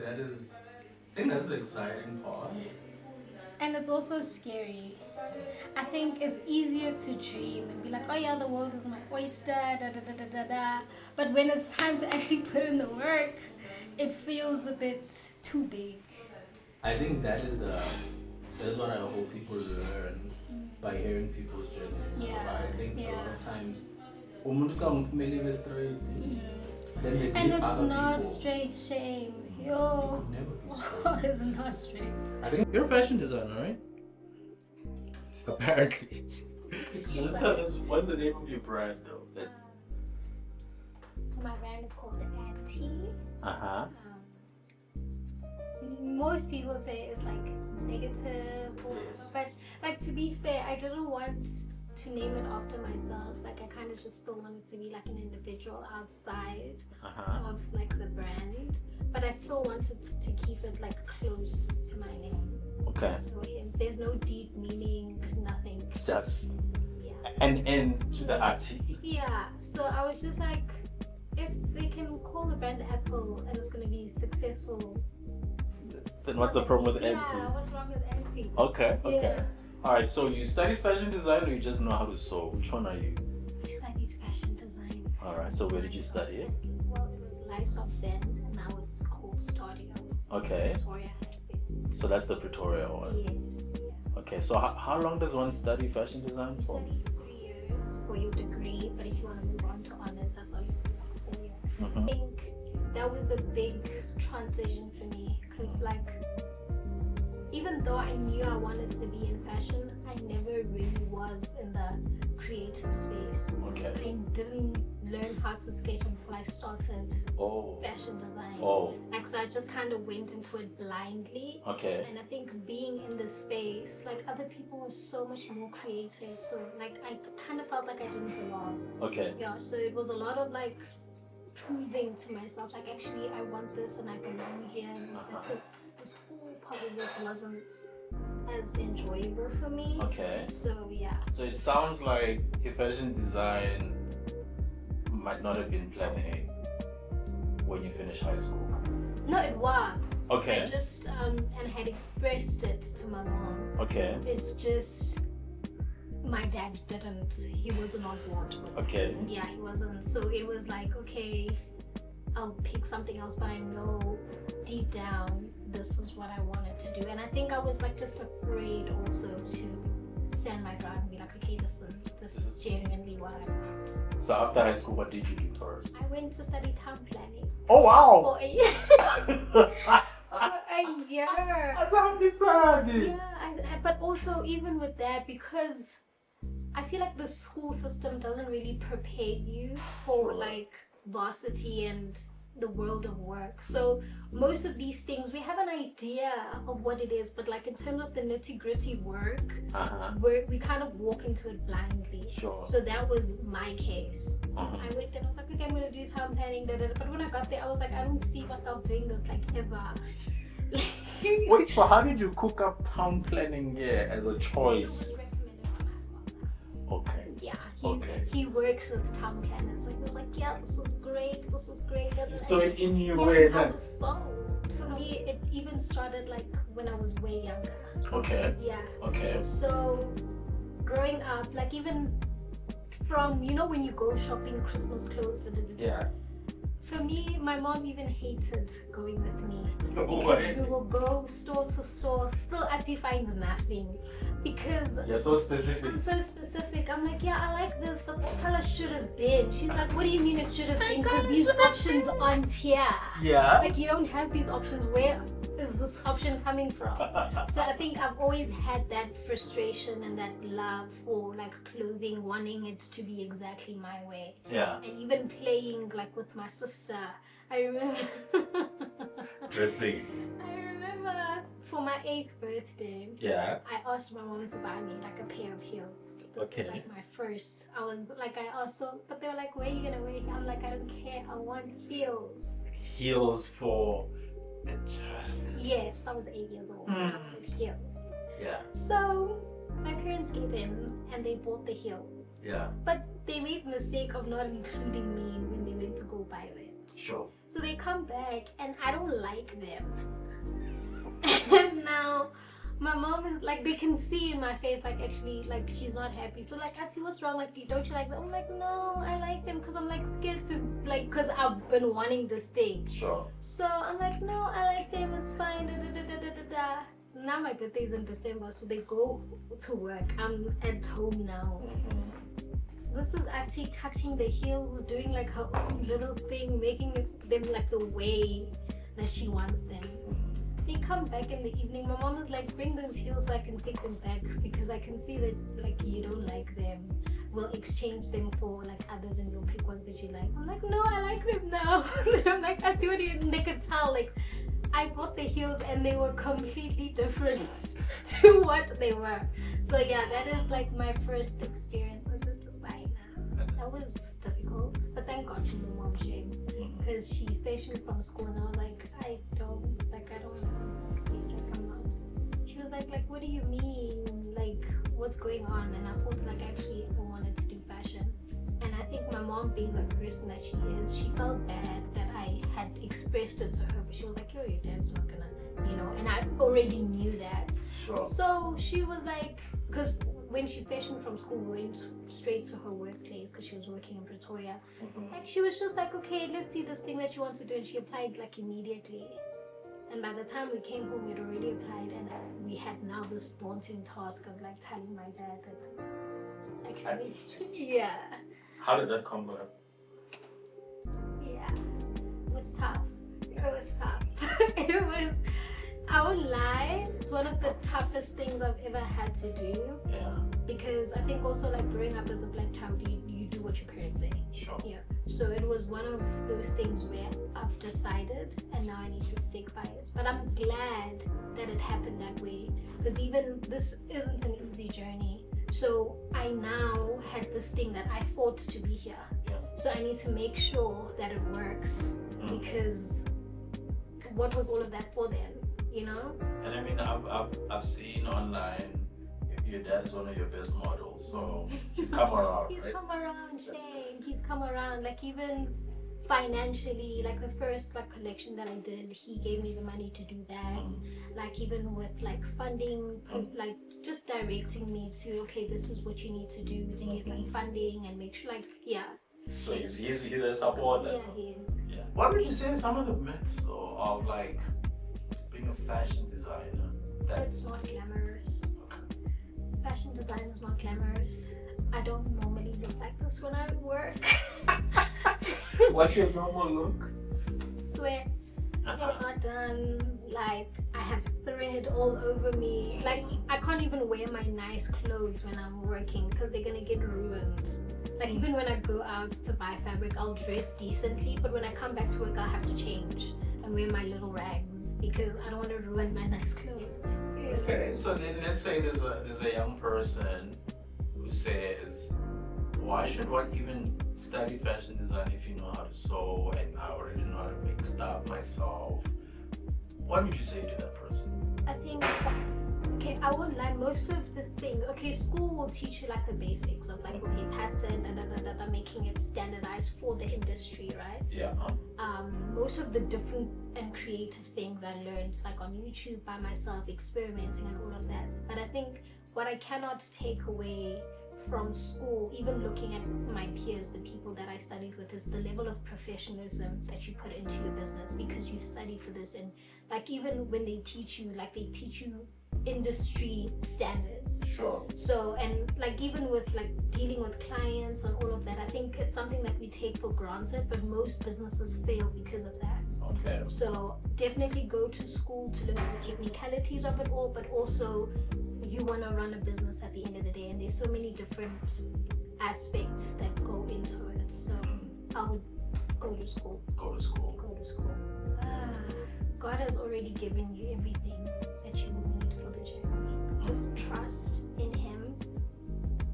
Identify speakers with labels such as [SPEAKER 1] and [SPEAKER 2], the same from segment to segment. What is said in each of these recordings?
[SPEAKER 1] I think that's the exciting part.
[SPEAKER 2] And it's also scary. I think it's easier to dream and be like, oh yeah, the world is my oyster, da da da da da da. But when it's time to actually put in the work, it feels a bit too big.
[SPEAKER 1] I think that is what I hope people learn by hearing people's journeys.
[SPEAKER 2] Yeah,
[SPEAKER 1] I think a
[SPEAKER 2] yeah.
[SPEAKER 1] lot of times, umuntu xa umphumele straight, then they
[SPEAKER 2] And
[SPEAKER 1] believe
[SPEAKER 2] it's
[SPEAKER 1] other
[SPEAKER 2] not
[SPEAKER 1] people.
[SPEAKER 2] straight shame.
[SPEAKER 1] You
[SPEAKER 2] Yo,
[SPEAKER 1] could never be straight.
[SPEAKER 2] it's not straight.
[SPEAKER 1] I think you're a fashion designer, right? Apparently. Just tell us, what's the name of your brand though?
[SPEAKER 2] So my brand is called Athi.
[SPEAKER 1] Uh-huh.
[SPEAKER 2] Most people say it's like negative, or,
[SPEAKER 1] Yes.
[SPEAKER 2] but like to be fair, I didn't want to name it after myself. Like I kind of just still wanted to be like an individual outside
[SPEAKER 1] Uh-huh.
[SPEAKER 2] of like the brand, but I still wanted to keep it like close to my name.
[SPEAKER 1] Okay.
[SPEAKER 2] So there's no deep meaning, nothing.
[SPEAKER 1] It's just
[SPEAKER 2] Yeah.
[SPEAKER 1] an end to the Athi.
[SPEAKER 2] Yeah. So I was just like, if they can call the brand Apple and it's gonna be successful,
[SPEAKER 1] Then what's the problem with
[SPEAKER 2] yeah,
[SPEAKER 1] empty?
[SPEAKER 2] what's wrong with empty?
[SPEAKER 1] Okay, okay.
[SPEAKER 2] Yeah.
[SPEAKER 1] Alright, so you studied fashion design or you just know how to sew? Which one are you?
[SPEAKER 2] I studied fashion design.
[SPEAKER 1] Alright, so where did you study it?
[SPEAKER 2] Well, it was Lysoft then, and now it's called Stadio.
[SPEAKER 1] Okay,
[SPEAKER 2] Victoria had it.
[SPEAKER 1] so that's the Pretoria one.
[SPEAKER 2] Yes. Yeah.
[SPEAKER 1] Okay, so how long does one study fashion design
[SPEAKER 2] You
[SPEAKER 1] for?
[SPEAKER 2] study 3 years for your degree, but if you want to move on to honors, that's obviously like 4 years.
[SPEAKER 1] Mhm.
[SPEAKER 2] I think that was a big transition for me, because like, even though I knew I wanted to be in fashion, I never really was in the creative space.
[SPEAKER 1] Okay.
[SPEAKER 2] I didn't learn how to sketch until I started
[SPEAKER 1] Oh.
[SPEAKER 2] fashion design.
[SPEAKER 1] Oh.
[SPEAKER 2] Like, so I just kind of went into it blindly.
[SPEAKER 1] Okay.
[SPEAKER 2] And I think being in this space, like other people were so much more creative. So like I kind of felt like I didn't belong.
[SPEAKER 1] Okay.
[SPEAKER 2] Yeah, so it was a lot of like proving to myself, like actually I want this and I belong here. And so the school part of it wasn't as enjoyable for me.
[SPEAKER 1] Okay.
[SPEAKER 2] So yeah.
[SPEAKER 1] So it sounds like if fashion design might not have been plan A when you finish high school.
[SPEAKER 2] No, it was.
[SPEAKER 1] Okay.
[SPEAKER 2] I just and had expressed it to my mom.
[SPEAKER 1] Okay.
[SPEAKER 2] It's just my dad didn't. He wasn't on board with it.
[SPEAKER 1] Okay.
[SPEAKER 2] Yeah, he wasn't. So it was like, okay, I'll pick something else, but I know deep down this is what I wanted to do. And I think I was like just afraid also to stand my ground and be like, okay, listen, this is genuinely what I want.
[SPEAKER 1] So after high school, what did you do first?
[SPEAKER 2] I went to study town planning
[SPEAKER 1] Oh wow!
[SPEAKER 2] for a year. For a year. Yeah, but also even with that, because I feel like the school system doesn't really prepare you for like varsity and the world of work. So most of these things we have an idea of what it is, but like in terms of the nitty-gritty work, we kind of walk into it blindly.
[SPEAKER 1] Sure.
[SPEAKER 2] So that was my case. I went there and I was like, okay, I'm gonna do town planning, da, da, da. But when I got there I was like, I don't see myself doing this like ever.
[SPEAKER 1] Wait, so how did you cook up town planning here as a choice?
[SPEAKER 2] It was recommended by my father.
[SPEAKER 1] Okay.
[SPEAKER 2] Yeah, he works with town planners, so he was like, yeah, this is great, this is great. And
[SPEAKER 1] So it in you
[SPEAKER 2] yeah,
[SPEAKER 1] way
[SPEAKER 2] I
[SPEAKER 1] then.
[SPEAKER 2] was sold. For me, it even started like when I was way younger.
[SPEAKER 1] Okay.
[SPEAKER 2] Yeah.
[SPEAKER 1] Okay.
[SPEAKER 2] So growing up, like even from, you know, when you go shopping Christmas clothes, da, da, da, da.
[SPEAKER 1] Yeah.
[SPEAKER 2] For me, my mom even hated going with me
[SPEAKER 1] No
[SPEAKER 2] because
[SPEAKER 1] way.
[SPEAKER 2] we will go store to store. Still, Athi finds nothing because
[SPEAKER 1] You're so specific.
[SPEAKER 2] I'm so specific. I'm like, yeah, I like this, but the color should have been. She's like, what do you mean it should have been? Because these options aren't here.
[SPEAKER 1] Yeah.
[SPEAKER 2] Like, you don't have these options. Where is this option coming from? So I think I've always had that frustration and that love for like clothing, wanting it to be exactly my way.
[SPEAKER 1] Yeah.
[SPEAKER 2] And even playing like with my sister. I remember
[SPEAKER 1] Dressing.
[SPEAKER 2] I remember for my 8th birthday,
[SPEAKER 1] Yeah.
[SPEAKER 2] I asked my mom to buy me like a pair of heels. This
[SPEAKER 1] Okay.
[SPEAKER 2] was like my first. I was like, I asked, so, but they were like, where are you gonna wear? I'm like, I don't care. I want heels.
[SPEAKER 1] Heels for a child.
[SPEAKER 2] Yes, I was 8 years old. I wanted heels.
[SPEAKER 1] Yeah.
[SPEAKER 2] So my parents gave in and they bought the heels.
[SPEAKER 1] Yeah.
[SPEAKER 2] But they made the mistake of not including me when they went to go buy them.
[SPEAKER 1] Sure.
[SPEAKER 2] So they come back and I don't like them. And now my mom is like, they can see in my face, like, actually, like, she's not happy. So like, Athi, what's wrong? Like, don't you like them? I'm like, no, I like them because I'm like scared to, like, because I've been wanting this thing.
[SPEAKER 1] Sure.
[SPEAKER 2] So I'm like, no, I like them, it's fine. Da, da, da, da, da, da, da. Now my birthday is in December, so they go to work. I'm at home now. This is Athi cutting the heels, doing like her own little thing, making them like the way that she wants them. They come back in the evening. My mom is like, bring those heels so I can take them back because I can see that like you don't like them. We'll exchange them for like others and you'll pick ones that you like. I'm like, no, I like them now. I'm like, Athi, what do you? And they could tell like I bought the heels and they were completely different to what they were. So yeah, that is like my first experience as a designer. That was difficult, but thank God for my mom, Shane, because she fetched me from school and I was like, I don't like I'm not. She was like, what do you mean? Like, what's going on? And I told her like actually I wanted to do fashion. And I think my mom, being the person that she is, she felt bad that I had expressed it to her, but she was like, yo, your dad's not gonna, you know, and I already knew that.
[SPEAKER 1] Sure.
[SPEAKER 2] So she was like, because when she fetched me from school, we went straight to her workplace because she was working in Pretoria. Like, she was just like, okay, let's see this thing that you want to do, and she applied like immediately. And by the time we came home, we'd already applied, and we had now this daunting task of like telling my dad that actually, yeah.
[SPEAKER 1] How did that come about?
[SPEAKER 2] Yeah, it was tough. It was tough. It was, I won't lie, it's one of the toughest things I've ever had to do.
[SPEAKER 1] Yeah.
[SPEAKER 2] Because I think also like growing up as a black child, you do what your parents say.
[SPEAKER 1] Sure.
[SPEAKER 2] Yeah. So it was one of those things where I've decided and now I need to stick by it. But I'm glad that it happened that way, because even this isn't an easy journey. So I now had this thing that I fought to be here.
[SPEAKER 1] Yeah.
[SPEAKER 2] So I need to make sure that it works, because what was all of that for then, you know?
[SPEAKER 1] And I mean, I've seen online your dad is one of your best models, so he's come around.
[SPEAKER 2] He's
[SPEAKER 1] right?
[SPEAKER 2] come around, Shane. He's come around. Like even financially, like the first like collection that I did, he gave me the money to do that. Like even with like funding, like just directing me to, okay, this is what you need to do to get like funding and make sure, like, yeah.
[SPEAKER 1] So he's the supporter.
[SPEAKER 2] Yeah, he is.
[SPEAKER 1] Yeah. What would you say some of the myths though of like being a fashion designer?
[SPEAKER 2] It's not glamorous. Fashion design is not glamorous. I don't normally look like this when I work.
[SPEAKER 1] What's your normal look?
[SPEAKER 2] Sweats, hair not done, like I have thread all over me. Like I can't even wear my nice clothes when I'm working because they're gonna get ruined. Like even when I go out to buy fabric, I'll dress decently, but when I come back to work, I'll have to change and wear my little rags because I don't want to ruin my nice clothes.
[SPEAKER 1] Okay, so then let's say there's a young person who says, why should one even study fashion design if you know how to sew and I already know how to make stuff myself? What would you say to that person?
[SPEAKER 2] I think, okay, I won't lie, most of the things, okay, school will teach you like the basics of like, okay, pattern, making it standardized for the industry, right?
[SPEAKER 1] Yeah.
[SPEAKER 2] Most of the different and creative things I learned like on YouTube by myself, experimenting and all of that. But I think what I cannot take away from school, even looking at my peers, the people that I studied with, is the level of professionalism that you put into your business because you study for this. And like even when they teach you, like they teach you industry standards.
[SPEAKER 1] Sure.
[SPEAKER 2] So, and like even with like dealing with clients and all of that, I think it's something that we take for granted, but most businesses fail because of that.
[SPEAKER 1] Okay.
[SPEAKER 2] So definitely go to school to learn the technicalities of it all, but also you want to run a business at the end of the day, and there's so many different aspects that go into it. So I would go to school.
[SPEAKER 1] Go to school.
[SPEAKER 2] Go to school. God has already given you everything that you will need for the journey. Just trust in Him,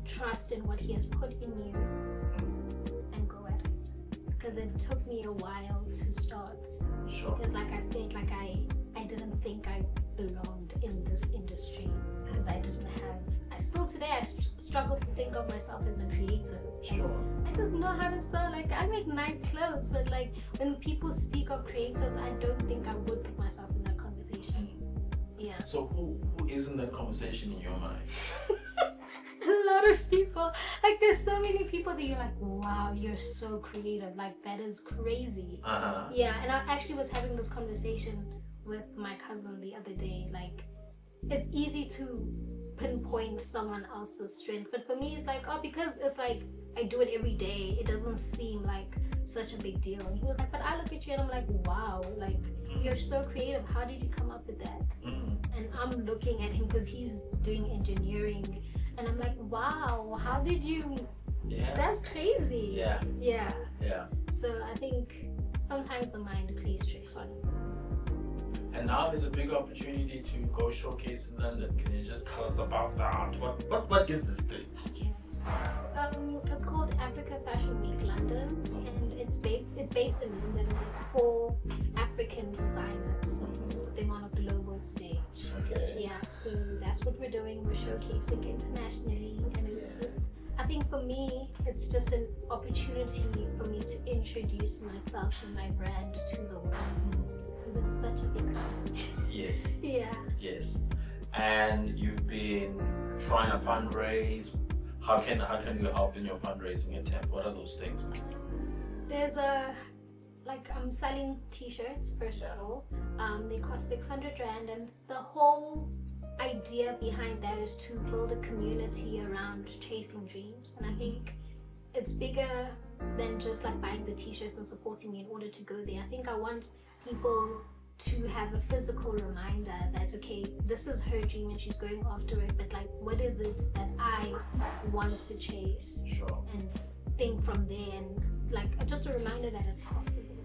[SPEAKER 2] trust in what He has put in you, and go at it. Because it took me a while to start
[SPEAKER 1] Sure.
[SPEAKER 2] Because like I said, like I didn't think I belonged in this industry because I didn't have. Still today, I struggle to think of myself as a creative.
[SPEAKER 1] Sure.
[SPEAKER 2] I just know how to sew. Like I make nice clothes, but like when people speak of creative, I don't think I would put myself in that conversation. Yeah.
[SPEAKER 1] So who is in that conversation in your mind?
[SPEAKER 2] A lot of people. Like there's so many people that you're like, wow, you're so creative. Like that is crazy. Yeah, and I actually was having this conversation with my cousin the other day. Like it's easy to pinpoint someone else's strength, but for me it's like, oh, because it's like I do it every day, it doesn't seem like such a big deal. And he was like, but I look at you and I'm like, wow, like you're so creative, how did you come up with that? And I'm looking at him because he's doing engineering and I'm like, wow, how did you? That's crazy. Yeah. So I think sometimes the mind plays tricks on you.
[SPEAKER 1] And now there's a big opportunity to go showcase in London. Can you just tell us about that? What is this thing?
[SPEAKER 2] Okay, so it's called Africa Fashion Week London, and it's based in London. It's for African designers to put them on a global stage.
[SPEAKER 1] Okay.
[SPEAKER 2] Yeah, so that's what we're doing. We're showcasing internationally, and it's just. I think for me, it's just an opportunity for me to introduce myself and my brand to the world. It's such a big stage.
[SPEAKER 1] Yes.
[SPEAKER 2] Yeah.
[SPEAKER 1] Yes. And you've been trying to fundraise. How can you help in your fundraising attempt? What are those things?
[SPEAKER 2] There's I'm selling t-shirts first of all. They cost 600 rand, and the whole idea behind that is to build a community around chasing dreams. And I think it's bigger than just like buying the t-shirts and supporting me in order to go there. I think I want people to have a physical reminder that, okay, this is her dream and she's going after it, but like, what is it that I want to chase?
[SPEAKER 1] Sure.
[SPEAKER 2] And think from there, and like just a reminder that it's possible.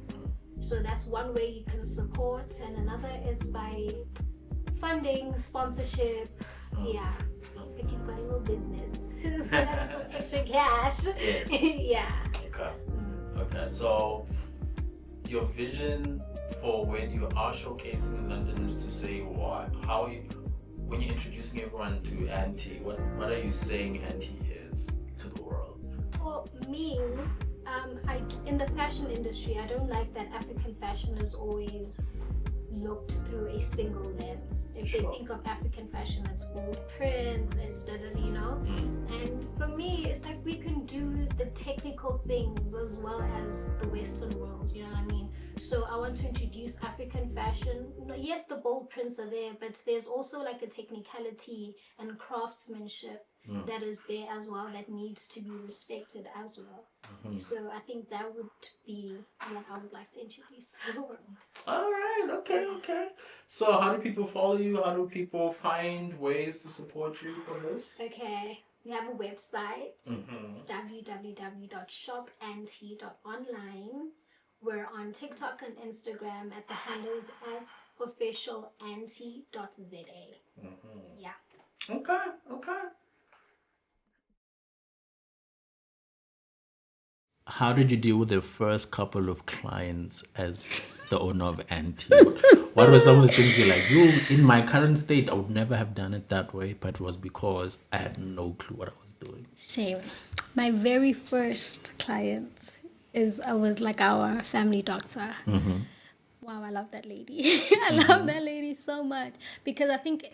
[SPEAKER 2] So that's one way you can support, and another is by funding, sponsorship. Yeah, if you've got a little business, have some extra cash.
[SPEAKER 1] Yes.
[SPEAKER 2] Yeah.
[SPEAKER 1] Okay, so your vision for when you are showcasing in London is to say what? When you're introducing everyone to Auntie, what are you saying Auntie is to the world?
[SPEAKER 2] For me, in the fashion industry, I don't like that African fashion is always looked through a single lens. If they think of African fashion, it's bold print, it's you know. And for me, it's like we can do the technical things as well as the Western world, you know what I mean? So I want to introduce African fashion. Yes, the bold prints are there, but there's also like a technicality and craftsmanship that is there as well that needs to be respected as well. So I think that would be what I would like to introduce to the world.
[SPEAKER 1] All right, okay. So how do people follow you? How do people find ways to support you for this?
[SPEAKER 2] Okay, we have a website. It's www.shopauntie.online. We're on TikTok and Instagram at the handles at officialauntie.za. Yeah.
[SPEAKER 1] Okay. How did you deal with the first couple of clients as the owner of Auntie? What were some of the things you're like, in my current state, I would never have done it that way, but it was because I had no clue what I was doing.
[SPEAKER 2] Shame. My very first client was like our family doctor. Wow, I love that lady. I love that lady so much because I think